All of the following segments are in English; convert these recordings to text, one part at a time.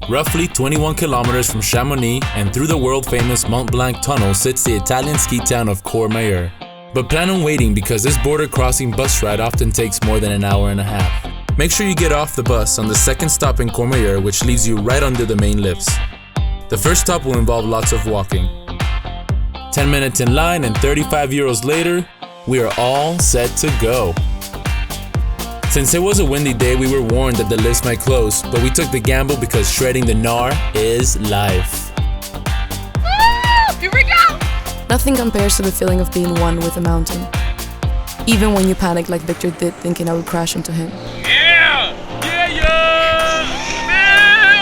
Roughly 21 kilometers from Chamonix and through the world-famous Mont Blanc tunnel sits the Italian ski town of Courmayeur. But plan on waiting because this border-crossing bus ride often takes more than an hour and a half. Make sure you get off the bus on the second stop in Courmayeur, which leaves you right under the main lifts. The first stop will involve lots of walking. 10 minutes in line and 35 euros later, we are all set to go. Since it was a windy day, we were warned that the lifts might close, but we took the gamble because shredding the gnar is life. Here we go! Nothing compares to the feeling of being one with a mountain. Even when you panic like Victor did, thinking I would crash into him. Yeah! Yeah, yeah!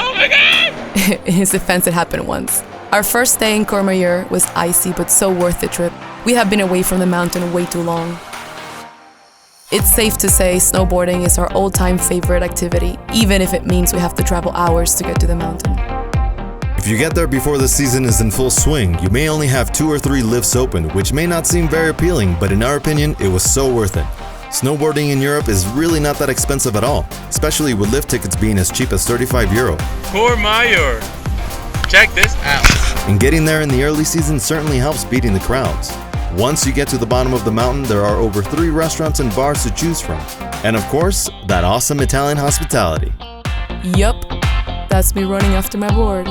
Oh my God! In his defense, it happened once. Our first day in Courmayeur was icy but so worth the trip. We have been away from the mountain way too long. It's safe to say snowboarding is our all-time favorite activity, even if it means we have to travel hours to get to the mountain. If you get there before the season is in full swing, you may only have 2 or 3 lifts open, which may not seem very appealing, but in our opinion, it was so worth it. Snowboarding in Europe is really not that expensive at all, especially with lift tickets being as cheap as 35 euro. Courmayeur. Check this out. And getting there in the early season certainly helps beating the crowds. Once you get to the bottom of the mountain, there are over 3 restaurants and bars to choose from. And of course, that awesome Italian hospitality. Yup, that's me running after my board.